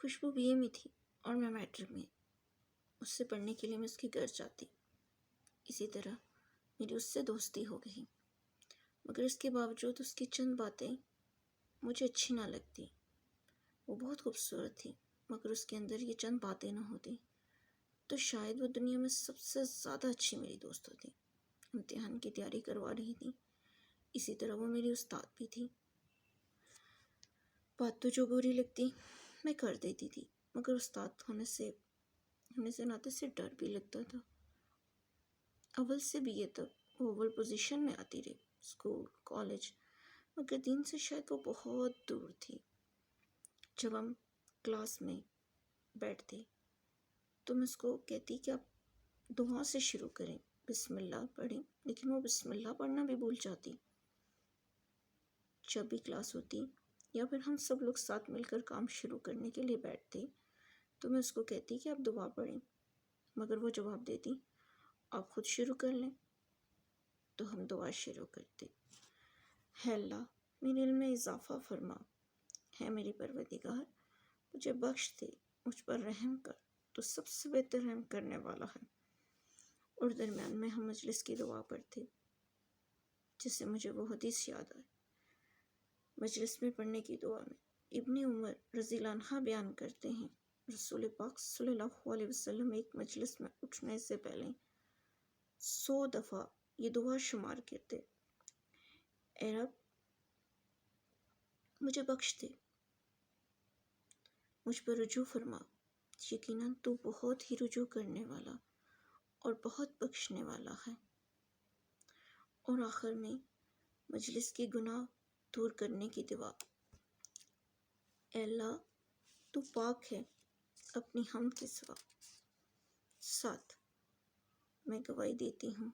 خوشبو بی اے میں تھی اور میں میٹرک میں۔ اس سے پڑھنے کے لیے میں اس کے گھر جاتی۔ اسی طرح میری اس سے دوستی ہو گئی، مگر اس کے باوجود اس کی چند باتیں مجھے اچھی نہ لگتی۔ وہ بہت خوبصورت تھی، مگر اس کے اندر یہ چند باتیں نہ ہوتی تو شاید وہ دنیا میں سب سے زیادہ اچھی میری دوست ہوتی۔ امتحان کی تیاری کروا رہی تھی، اسی طرح وہ میری استاد بھی تھی۔ بات تو جو بری لگتی میں کر دیتی تھی، مگر استاد ہونے سے ناطے سے ڈر بھی لگتا تھا۔ اول سے بی اے تک وہ اول پوزیشن میں آتی رہی، اسکول، کالج، مگر دین سے شاید وہ بہت دور تھی۔ جب ہم کلاس میں بیٹھتے تو میں اس کو کہتی کہ آپ دعا سے شروع کریں، بسم اللہ پڑھیں، لیکن وہ بسم اللہ پڑھنا بھی بھول جاتی۔ جب بھی کلاس ہوتی یا پھر ہم سب لوگ ساتھ مل کر کام شروع کرنے کے لیے بیٹھتے تو میں اس کو کہتی کہ آپ دعا پڑھیں، مگر وہ جواب دیتی آپ خود شروع کر لیں۔ تو ہم دعا شروع کرتے، ہے اللہ میرے علم میں اضافہ فرما، ہے میری پروردگار مجھے بخش دے، مجھ پر رحم کر، تو سب سے بہتر رحم کرنے والا ہے۔ اور درمیان میں ہم مجلس کی دعا پڑھتے، جس سے مجھے وہ حدیث یاد آئے۔ مجلس میں پڑھنے کی دعا میں ابن عمر رضی اللہ عنہ بیان کرتے ہیں، رسول پاک صلی اللہ علیہ وسلم ایک مجلس میں اٹھنے سے پہلے 100 دفعہ یہ دعا شمار کرتے، اے رب مجھے بخش دے، مجھ پر رجوع فرما، یقیناً تو بہت ہی رجوع کرنے والا اور بہت بخشنے والا ہے۔ اور آخر میں مجلس کے گناہ دور کرنے کی دعا، اے اللہ تو پاک ہے اپنی حمد کے سوا۔ 7 میں گواہی دیتی ہوں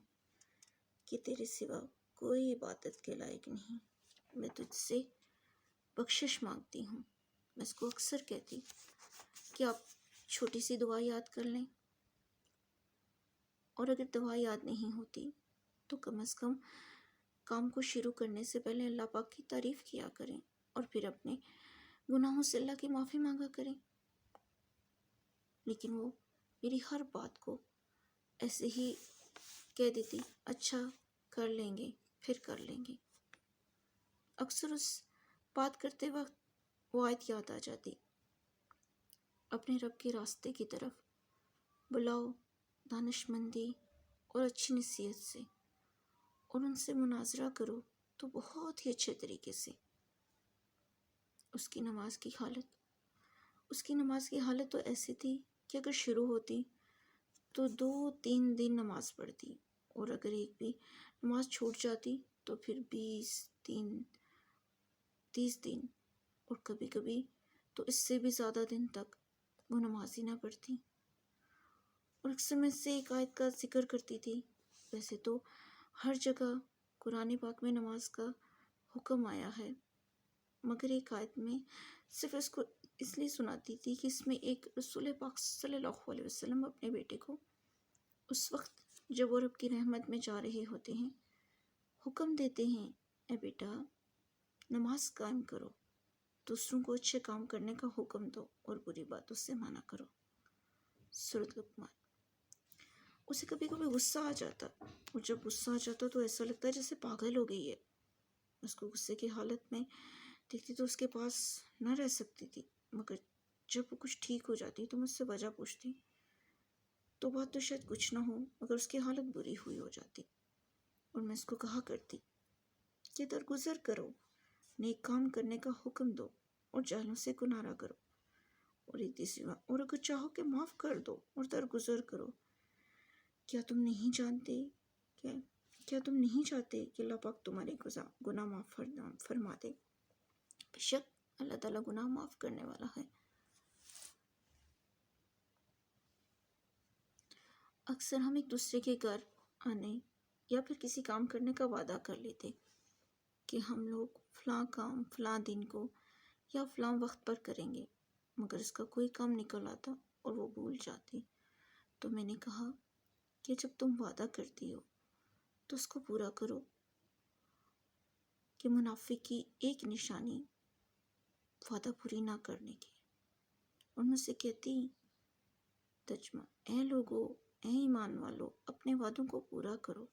کہ تیرے سوا کوئی عبادت کے لائق نہیں، میں تجھ سے بخشش مانگتی ہوں۔ میں اس کو اکثر کہتی کہ آپ چھوٹی سی دعا یاد کر لیں، اور اگر دعا یاد نہیں ہوتی تو کم از کم کام کو شروع کرنے سے پہلے اللہ پاک کی تعریف کیا کریں اور پھر اپنے گناہوں سے اللہ کی معافی مانگا کریں۔ لیکن وہ میری ہر بات کو ایسے ہی کہہ دیتی، اچھا کر لیں گے، پھر کر لیں گے۔ اکثر اس بات کرتے وقت وہ آیت یاد آ جاتی، اپنے رب کے راستے کی طرف بلاؤ دانش مندی اور اچھی نصیحت سے، اور ان سے مناظرہ کرو تو بہت ہی اچھے طریقے سے۔ اس کی نماز کی حالت تو ایسی تھی کہ اگر شروع ہوتی تو 2-3 دن نماز پڑھتی، اور اگر ایک بھی نماز چھوٹ جاتی تو پھر 20 دن 30 دن، اور کبھی کبھی تو اس سے بھی زیادہ دن تک وہ نماز ہی نہ پڑھتی۔ اور اکثر میں سے ایک آیت کا ذکر کرتی تھی۔ ویسے تو ہر جگہ قرآن پاک میں نماز کا حکم آیا ہے، مگر ایک آیت میں صرف اس کو اس لیے سناتی تھی کہ اس میں ایک رسول پاک صلی اللہ علیہ وسلم اپنے بیٹے کو اس وقت جب وہ رب کی رحمت میں جا رہے ہوتے ہیں حکم دیتے ہیں، اے بیٹا نماز قائم کرو، دوسروں کو اچھے کام کرنے کا حکم دو اور بری باتوں سے منع کرو۔ سورۃ لقمان۔ اسے کبھی کبھی غصہ آ جاتا، اور جب غصہ آ جاتا تو ایسا لگتا ہے جیسے پاگل ہو گئی ہے۔ اس کو غصے کی حالت میں دیکھتی تو اس کے پاس نہ رہ سکتی تھی، مگر جب وہ کچھ ٹھیک ہو جاتی تو مجھ سے وجہ پوچھتی تو بات تو شاید کچھ نہ ہو، مگر اس کی حالت بری ہوئی ہو جاتی، اور میں اس کو کہا کرتی کہ درگزر کرو، نیک کام کرنے کا حکم دو اور جاہلوں سے کنارہ کرو، اور ایک تیسری بات، اور اگر چاہو کہ معاف کر دو اور درگزر کرو۔ کیا تم نہیں چاہتے کہ اللہ پاک تمہارے گناہ معاف فرما دے؟ بے شک اللہ تعالیٰ گناہ معاف کرنے والا ہے۔ اکثر ہم ایک دوسرے کے گھر آنے یا پھر کسی کام کرنے کا وعدہ کر لیتے کہ ہم لوگ فلاں کام فلاں دن کو یا فلاں وقت پر کریں گے، مگر اس کا کوئی کام نکل آتا اور وہ بھول جاتی۔ تو میں نے کہا کہ جب تم وعدہ کرتی ہو تو اس کو پورا کرو، کہ منافق کی ایک نشانی وعدہ پوری نہ کرنے کی، اور تجمہ سے کہتی، تجمہ: اے لوگو، اے ایمان والو، اپنے وعدوں کو پورا کرو۔